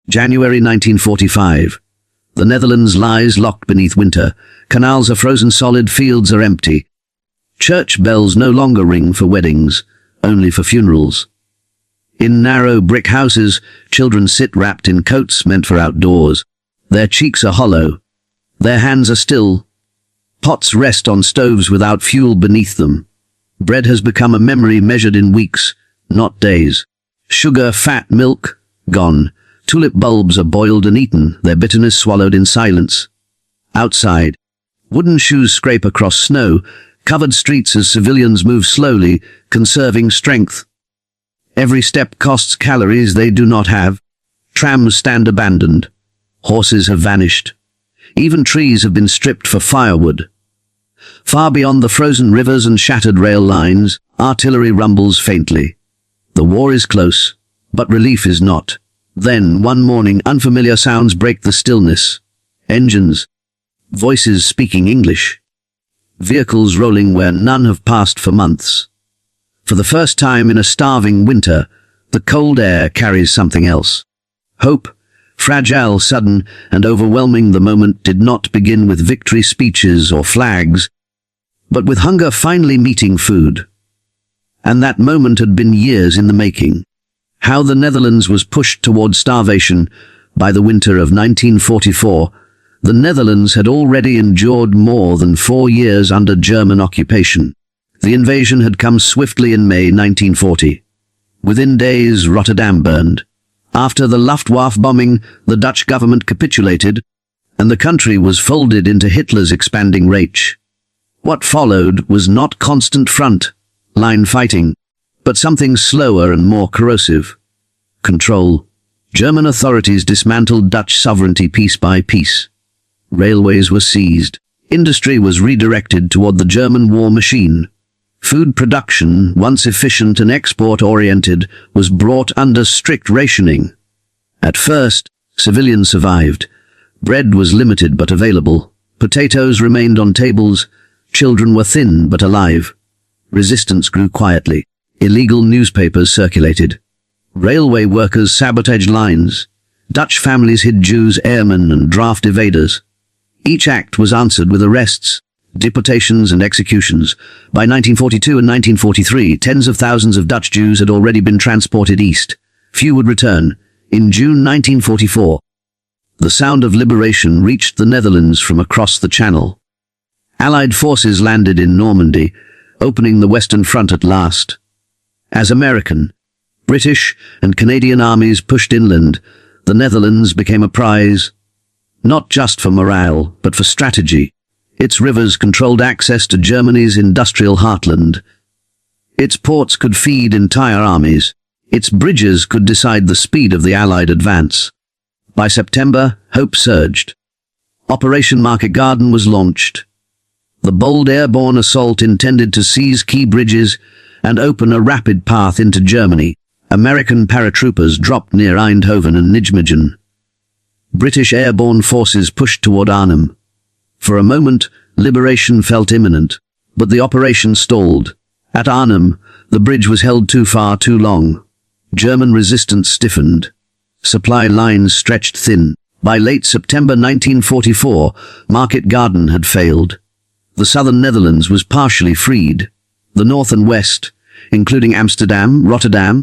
January 1945. The Netherlands lies locked beneath winter. Canals are frozen solid, fields are empty. Church bells no longer ring for weddings, only for funerals. In narrow brick houses, children sit wrapped in coats meant for outdoors. Their cheeks are hollow. Their hands are still. Pots rest on stoves without fuel beneath them. Bread has become a memory measured in weeks, not days. Sugar, fat, milk, gone. Tulip bulbs are boiled and eaten, their bitterness swallowed in silence. Outside, wooden shoes scrape across snow, covered streets as civilians move slowly, conserving strength. Every step costs calories they do not have. Trams stand abandoned. Horses have vanished. Even trees have been stripped for firewood. Far beyond the frozen rivers and shattered rail lines, artillery rumbles faintly. The war is close, but relief is not. Then, one morning, unfamiliar sounds break the stillness. Engines. Voices speaking English. Vehicles rolling where none have passed for months. For the first time in a starving winter, the cold air carries something else. Hope, fragile, sudden, and overwhelming. The moment did not begin with victory speeches or flags, but with hunger finally meeting food. And that moment had been years in the making. How the Netherlands was pushed toward starvation by the winter of 1944, the Netherlands had already endured more than 4 years under German occupation. The invasion had come swiftly in May 1940. Within days, Rotterdam burned. After the Luftwaffe bombing, the Dutch government capitulated, and the country was folded into Hitler's expanding Reich. What followed was not constant front-line fighting, but something slower and more corrosive. Control. German authorities dismantled Dutch sovereignty piece by piece. Railways were seized. Industry was redirected toward the German war machine. Food production, once efficient and export-oriented, was brought under strict rationing. At first, civilians survived. Bread was limited but available. Potatoes remained on tables. Children were thin but alive. Resistance grew quietly. Illegal newspapers circulated. Railway workers sabotaged lines. Dutch families hid Jews, airmen, and draft evaders. Each act was answered with arrests, deportations, and executions. By 1942 and 1943, tens of thousands of Dutch Jews had already been transported east. Few would return. In June 1944, the sound of liberation reached the Netherlands from across the Channel. Allied forces landed in Normandy, opening the Western Front at last. As American, British, and Canadian armies pushed inland, the Netherlands became a prize, not just for morale, but for strategy. Its rivers controlled access to Germany's industrial heartland. Its ports could feed entire armies. Its bridges could decide the speed of the Allied advance. By September, hope surged. Operation Market Garden was launched. The bold airborne assault intended to seize key bridges and open a rapid path into Germany. American paratroopers dropped near Eindhoven and Nijmegen. British airborne forces pushed toward Arnhem. For a moment, liberation felt imminent, but the operation stalled. At Arnhem, the bridge was held too far too long. German resistance stiffened. Supply lines stretched thin. By late September 1944, Market Garden had failed. The southern Netherlands was partially freed. The north and west, including Amsterdam, Rotterdam,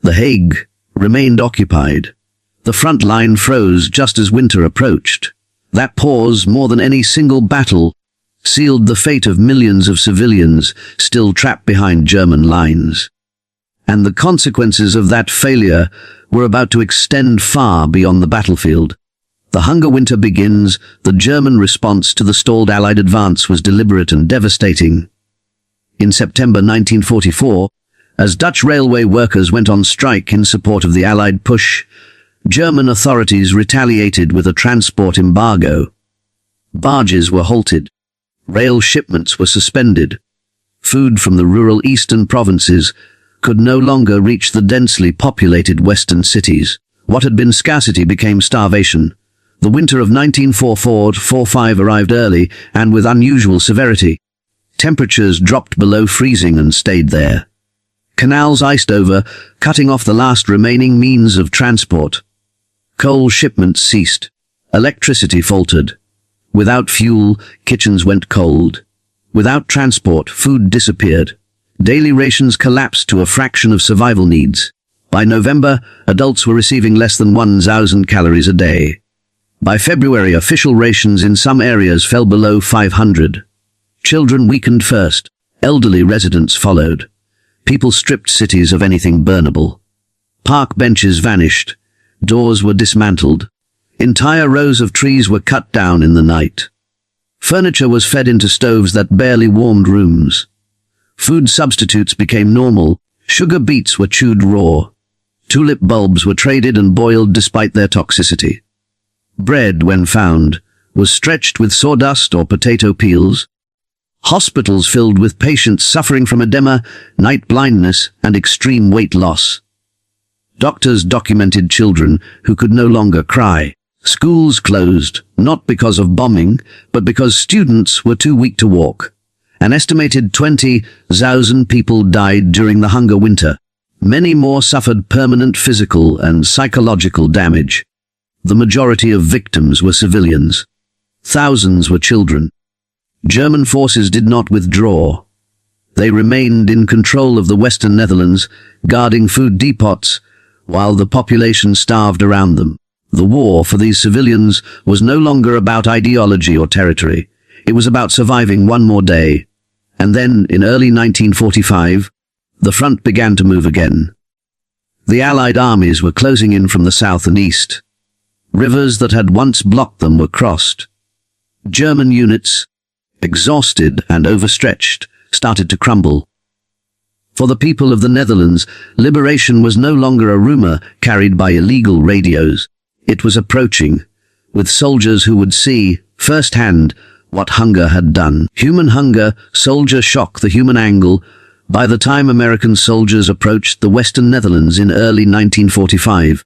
The Hague, remained occupied. The front line froze just as winter approached. That pause, more than any single battle, sealed the fate of millions of civilians still trapped behind German lines. And the consequences of that failure were about to extend far beyond the battlefield. The hunger winter begins. The German response to the stalled Allied advance was deliberate and devastating. In September 1944, as Dutch railway workers went on strike in support of the Allied push, German authorities retaliated with a transport embargo. Barges were halted. Rail shipments were suspended. Food from the rural eastern provinces could no longer reach the densely populated western cities. What had been scarcity became starvation. The winter of 1944-45 arrived early and with unusual severity. Temperatures dropped below freezing and stayed there. Canals iced over, cutting off the last remaining means of transport. Coal shipments ceased. Electricity faltered. Without fuel, kitchens went cold. Without transport, food disappeared. Daily rations collapsed to a fraction of survival needs. By November, adults were receiving less than 1,000 calories a day. By February, official rations in some areas fell below 500. Children weakened first. Elderly residents followed. People stripped cities of anything burnable. Park benches vanished. Doors were dismantled. Entire rows of trees were cut down in the night. Furniture was fed into stoves that barely warmed rooms. Food substitutes became normal. Sugar beets were chewed raw. Tulip bulbs were traded and boiled despite their toxicity. Bread, when found, was stretched with sawdust or potato peels. Hospitals filled with patients suffering from edema, night blindness, and extreme weight loss. Doctors documented children who could no longer cry. Schools closed, not because of bombing, but because students were too weak to walk. An estimated 20,000 people died during the hunger winter. Many more suffered permanent physical and psychological damage. The majority of victims were civilians. Thousands were children. German forces did not withdraw. They remained in control of the Western Netherlands, guarding food depots, while the population starved around them. The war for these civilians was no longer about ideology or territory. It was about surviving one more day. And then, in early 1945, the front began to move again. The Allied armies were closing in from the south and east. Rivers that had once blocked them were crossed. German units, exhausted and overstretched, started to crumble. For the people of the Netherlands, liberation was no longer a rumor carried by illegal radios. It was approaching, with soldiers who would see, firsthand, what hunger had done. Human hunger, soldier shock, the human angle. By the time American soldiers approached the Western Netherlands in early 1945,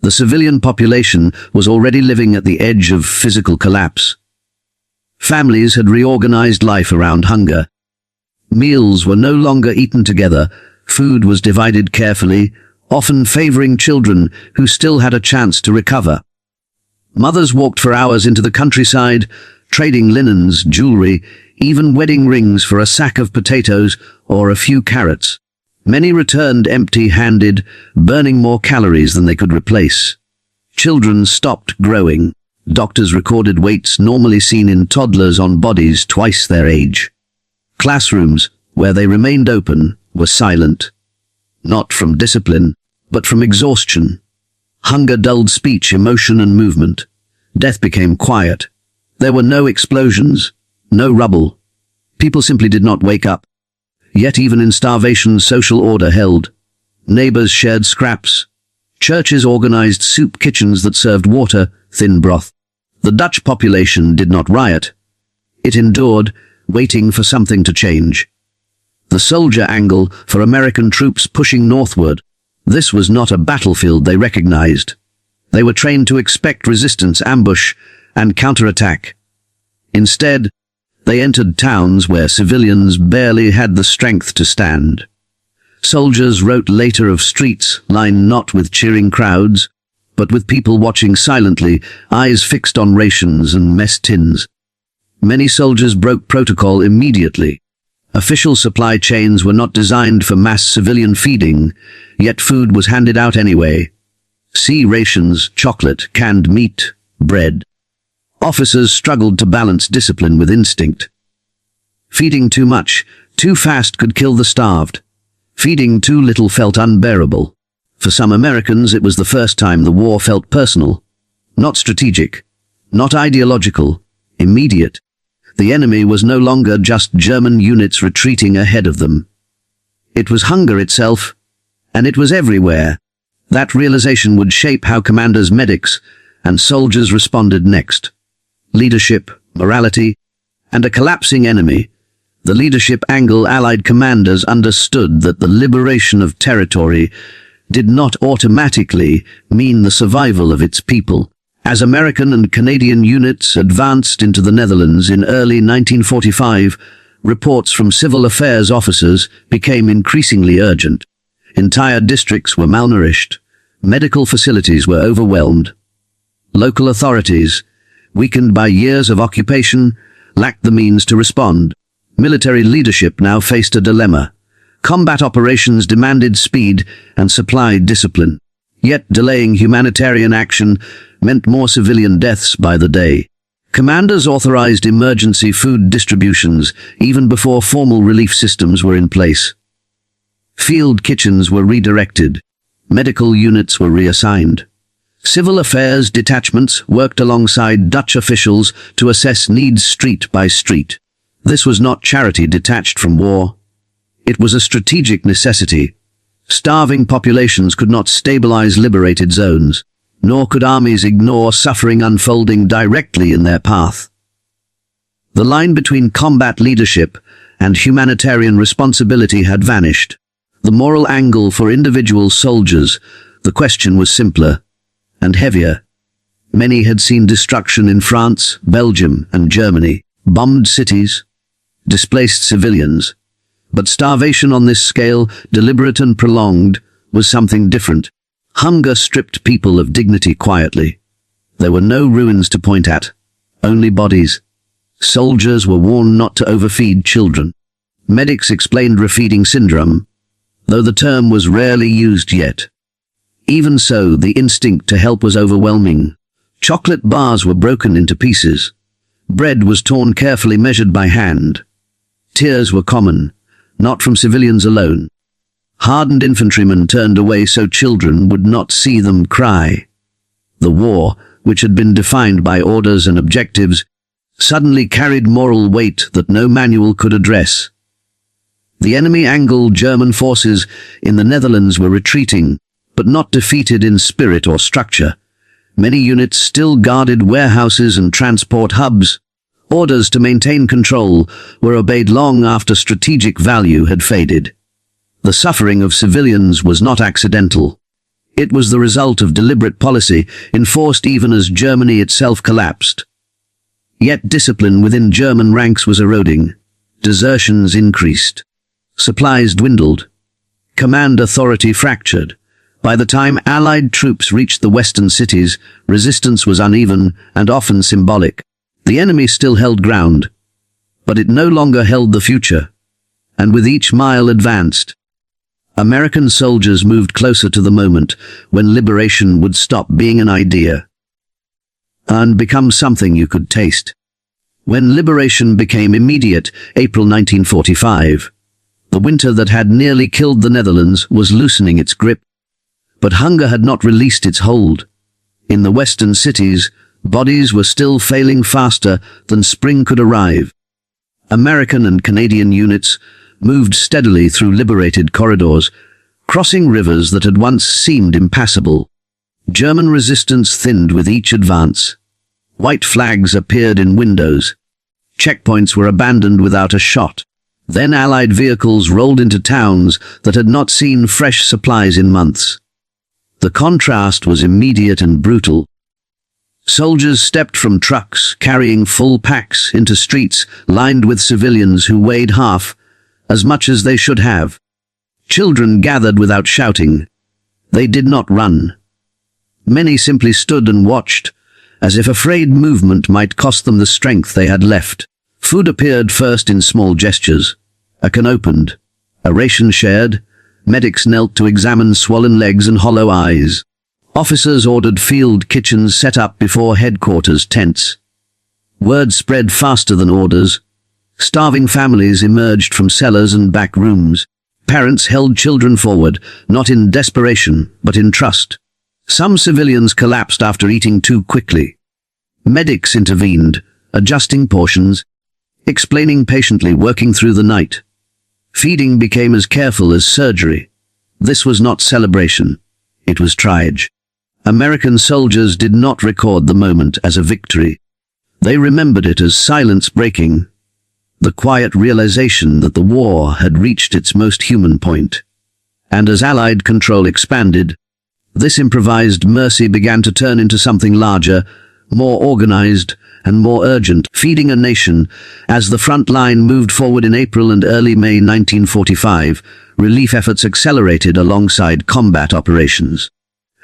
the civilian population was already living at the edge of physical collapse. Families had reorganized life around hunger. Meals were no longer eaten together. Food was divided carefully, often favoring children who still had a chance to recover. Mothers walked for hours into the countryside, trading linens, jewelry, even wedding rings for a sack of potatoes or a few carrots. Many returned empty-handed, burning more calories than they could replace. Children stopped growing. Doctors recorded weights normally seen in toddlers on bodies twice their age. Classrooms, where they remained open, were silent. Not from discipline, but from exhaustion. Hunger dulled speech, emotion, and movement. Death became quiet. There were no explosions, no rubble. People simply did not wake up. Yet even in starvation, social order held. Neighbors shared scraps. Churches organized soup kitchens that served water, thin broth. The Dutch population did not riot. It endured, waiting for something to change. The soldier angle for American troops pushing northward. This was not a battlefield they recognized. They were trained to expect resistance, ambush, and counterattack. Instead, they entered towns where civilians barely had the strength to stand. Soldiers wrote later of streets lined not with cheering crowds, but with people watching silently, eyes fixed on rations and mess tins. Many soldiers broke protocol immediately. Official supply chains were not designed for mass civilian feeding, yet food was handed out anyway. See rations, chocolate, canned meat, bread. Officers struggled to balance discipline with instinct. Feeding too much, too fast could kill the starved. Feeding too little felt unbearable. For some Americans, it was the first time the war felt personal. Not strategic, not ideological, immediate. The enemy was no longer just German units retreating ahead of them. It was hunger itself, and it was everywhere. That realization would shape how commanders, medics, and soldiers responded next. Leadership, morality, and a collapsing enemy. The leadership angle, Allied commanders understood that the liberation of territory did not automatically mean the survival of its people. As American and Canadian units advanced into the Netherlands in early 1945, reports from civil affairs officers became increasingly urgent. Entire districts were malnourished. Medical facilities were overwhelmed. Local authorities, weakened by years of occupation, lacked the means to respond. Military leadership now faced a dilemma. Combat operations demanded speed and supply discipline. Yet delaying humanitarian action meant more civilian deaths by the day. Commanders authorized emergency food distributions even before formal relief systems were in place. Field kitchens were redirected. Medical units were reassigned. Civil affairs detachments worked alongside Dutch officials to assess needs street by street. This was not charity detached from war. It was a strategic necessity. Starving populations could not stabilize liberated zones, nor could armies ignore suffering unfolding directly in their path. The line between combat leadership and humanitarian responsibility had vanished. The moral angle for individual soldiers, the question was simpler and heavier. Many had seen destruction in France, Belgium, and Germany, bombed cities, displaced civilians. But starvation on this scale, deliberate and prolonged, was something different. Hunger stripped people of dignity quietly. There were no ruins to point at, only bodies. Soldiers were warned not to overfeed children. Medics explained refeeding syndrome, though the term was rarely used yet. Even so, the instinct to help was overwhelming. Chocolate bars were broken into pieces. Bread was torn carefully measured by hand. Tears were common, not from civilians alone. Hardened infantrymen turned away so children would not see them cry. The war, which had been defined by orders and objectives, suddenly carried moral weight that no manual could address. The enemy-angled German forces in the Netherlands were retreating, but not defeated in spirit or structure. Many units still guarded warehouses and transport hubs. Orders to maintain control were obeyed long after strategic value had faded. The suffering of civilians was not accidental. It was the result of deliberate policy, enforced even as Germany itself collapsed. Yet discipline within German ranks was eroding. Desertions increased. Supplies dwindled. Command authority fractured. By the time Allied troops reached the western cities, resistance was uneven and often symbolic. The enemy still held ground, but it no longer held the future. And with each mile advanced, American soldiers moved closer to the moment when liberation would stop being an idea and become something you could taste. When liberation became immediate, April 1945, the winter that had nearly killed the Netherlands was loosening its grip. But hunger had not released its hold. In the western cities, bodies were still failing faster than spring could arrive. American and Canadian units moved steadily through liberated corridors, crossing rivers that had once seemed impassable. German resistance thinned with each advance. White flags appeared in windows. Checkpoints were abandoned without a shot. Then Allied vehicles rolled into towns that had not seen fresh supplies in months. The contrast was immediate and brutal. Soldiers stepped from trucks carrying full packs into streets lined with civilians who weighed half as much as they should have. Children gathered without shouting. They did not run. Many simply stood and watched, as if afraid movement might cost them the strength they had left. Food appeared first in small gestures. A can opened, a ration shared. Medics knelt to examine swollen legs and hollow eyes. Officers ordered field kitchens set up before headquarters tents. Word spread faster than orders. Starving families emerged from cellars and back rooms. Parents held children forward, not in desperation, but in trust. Some civilians collapsed after eating too quickly. Medics intervened, adjusting portions, explaining patiently, working through the night. Feeding became as careful as surgery. This was not celebration. It was triage. American soldiers did not record the moment as a victory. They remembered it as silence breaking, the quiet realization that the war had reached its most human point. And as Allied control expanded, this improvised mercy began to turn into something larger, more organized, and more urgent. Feeding a nation. As the front line moved forward in April and early May 1945, relief efforts accelerated alongside combat operations.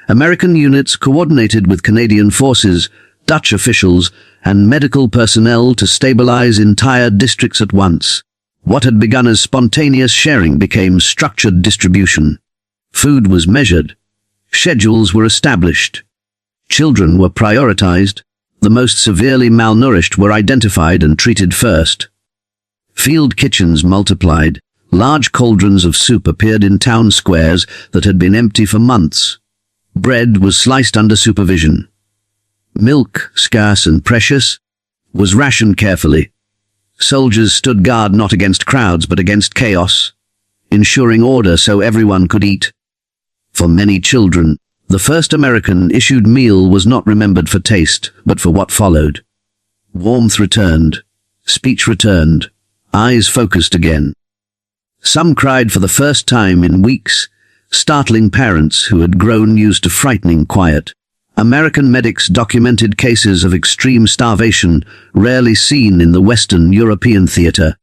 American units coordinated with Canadian forces, Dutch officials, and medical personnel to stabilize entire districts at once. What had begun as spontaneous sharing became structured distribution. Food was measured. Schedules were established. Children were prioritized. The most severely malnourished were identified and treated first. Field kitchens multiplied. Large cauldrons of soup appeared in town squares that had been empty for months. Bread was sliced under supervision. Milk, scarce and precious, was rationed carefully. Soldiers stood guard not against crowds but against chaos, ensuring order so everyone could eat. For many children, the first American-issued meal was not remembered for taste, but for what followed. Warmth returned, speech returned, eyes focused again. Some cried for the first time in weeks, startling parents who had grown used to frightening quiet. American medics documented cases of extreme starvation rarely seen in the Western European theater.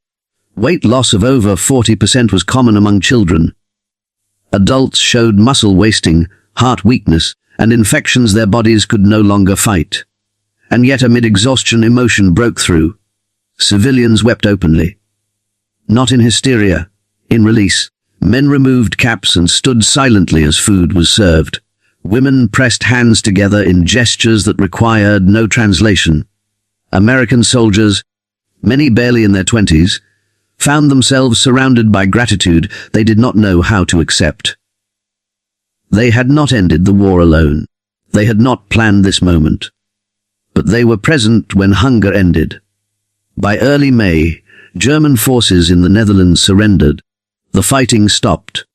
Weight loss of over 40% was common among children. Adults showed muscle wasting, heart weakness, and infections their bodies could no longer fight. And yet amid exhaustion, emotion broke through. Civilians wept openly. Not in hysteria, in release. Men removed caps and stood silently as food was served. Women pressed hands together in gestures that required no translation. American soldiers, many barely in their 20s, found themselves surrounded by gratitude they did not know how to accept. They had not ended the war alone. They had not planned this moment. But they were present when hunger ended. By early May, German forces in the Netherlands surrendered. The fighting stopped.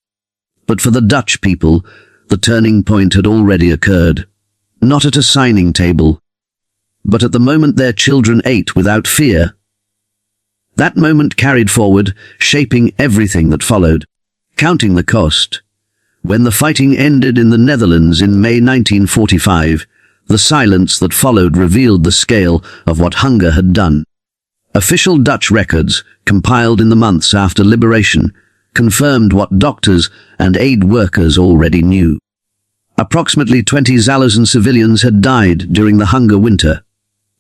But for the Dutch people, the turning point had already occurred. Not at a signing table, but at the moment their children ate without fear. That moment carried forward, shaping everything that followed. Counting the cost. When the fighting ended in the Netherlands in May 1945, the silence that followed revealed the scale of what hunger had done. Official Dutch records, compiled in the months after liberation, confirmed what doctors and aid workers already knew. Approximately 20 Zaluzan civilians had died during the hunger winter.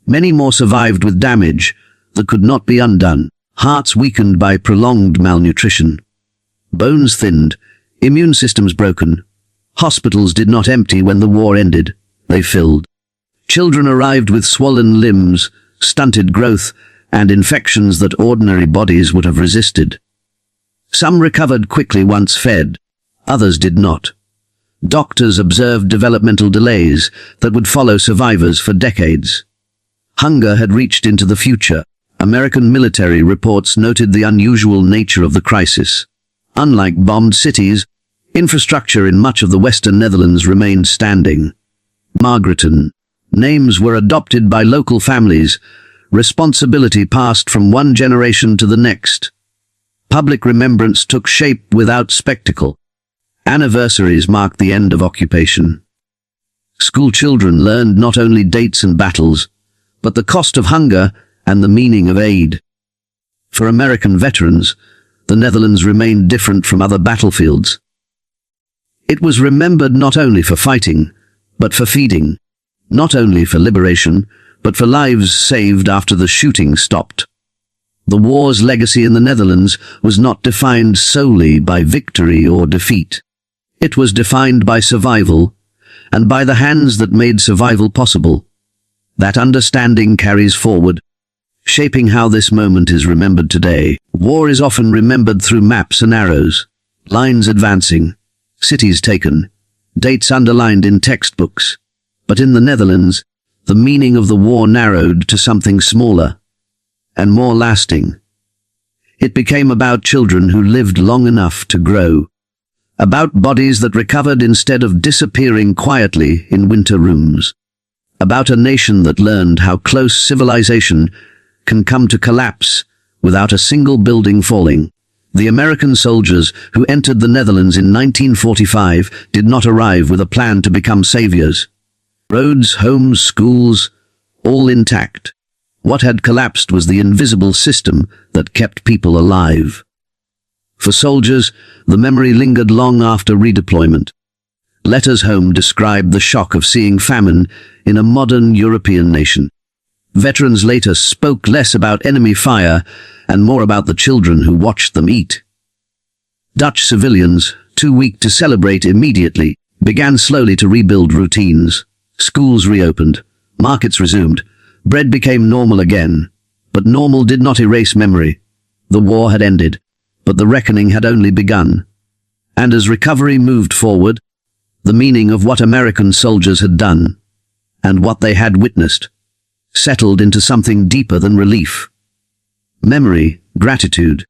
Many more survived with damage that could not be undone, hearts weakened by prolonged malnutrition. Bones thinned, immune systems broken. Hospitals did not empty when the war ended, they filled. Children arrived with swollen limbs, stunted growth, and infections that ordinary bodies would have resisted. Some recovered quickly once fed, others did not. Doctors observed developmental delays that would follow survivors for decades. Hunger had reached into the future. American military reports noted the unusual nature of the crisis. Unlike bombed cities, infrastructure in much of the Western Netherlands remained standing. Margareton. Names were adopted by local families. Responsibility passed from one generation to the next. Public remembrance took shape without spectacle. Anniversaries marked the end of occupation. School children learned not only dates and battles, but the cost of hunger and the meaning of aid. For American veterans, the Netherlands remained different from other battlefields. It was remembered not only for fighting, but for feeding. Not only for liberation, but for lives saved after the shooting stopped. The war's legacy in the Netherlands was not defined solely by victory or defeat. It was defined by survival, and by the hands that made survival possible. That understanding carries forward, shaping how this moment is remembered today. War is often remembered through maps and arrows, lines advancing, cities taken, dates underlined in textbooks. But in the Netherlands, the meaning of the war narrowed to something smaller and more lasting. It became about children who lived long enough to grow, about bodies that recovered instead of disappearing quietly in winter rooms, about a nation that learned how close civilization can come to collapse without a single building falling. The American soldiers who entered the Netherlands in 1945 did not arrive with a plan to become saviors. Roads, homes, schools, all intact. What had collapsed was the invisible system that kept people alive. For soldiers, the memory lingered long after redeployment. Letters home described the shock of seeing famine in a modern European nation. Veterans later spoke less about enemy fire and more about the children who watched them eat. Dutch civilians, too weak to celebrate immediately, began slowly to rebuild routines. Schools reopened, markets resumed, bread became normal again. But normal did not erase memory. The war had ended, but the reckoning had only begun. And as recovery moved forward, the meaning of what American soldiers had done, and what they had witnessed, settled into something deeper than relief. Memory, gratitude,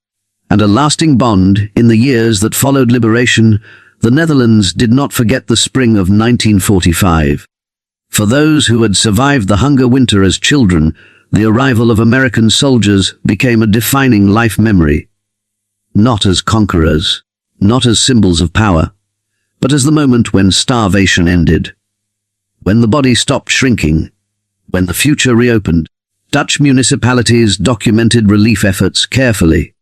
and a lasting bond. In the years that followed liberation, the Netherlands did not forget the spring of 1945. For those who had survived the hunger winter as children, the arrival of American soldiers became a defining life memory. Not as conquerors, not as symbols of power, but as the moment when starvation ended. When the body stopped shrinking, when the future reopened, Dutch municipalities documented relief efforts carefully.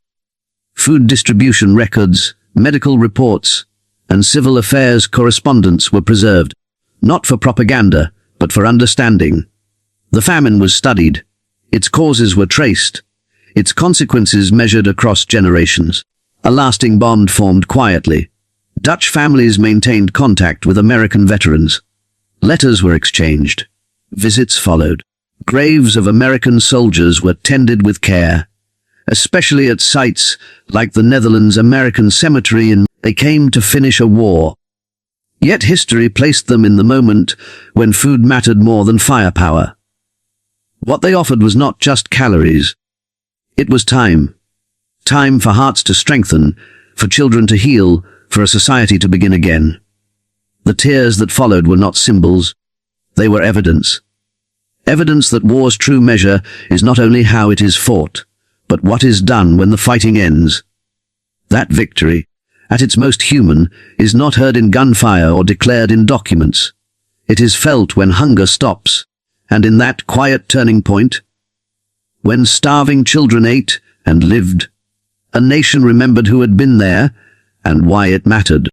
Food distribution records, medical reports, and civil affairs correspondence were preserved, not for propaganda, but for understanding. The famine was studied, its causes were traced, its consequences measured across generations. A lasting bond formed quietly. Dutch families maintained contact with American veterans. Letters were exchanged. Visits followed. Graves of American soldiers were tended with care, especially at sites like the Netherlands American Cemetery, and they came to finish a war. Yet history placed them in the moment when food mattered more than firepower. What they offered was not just calories. It was time. Time for hearts to strengthen, for children to heal, for a society to begin again. The tears that followed were not symbols. They were evidence. Evidence that war's true measure is not only how it is fought, but what is done when the fighting ends. That victory, at its most human, is not heard in gunfire or declared in documents. It is felt when hunger stops, and in that quiet turning point, when starving children ate and lived, a nation remembered who had been there and why it mattered.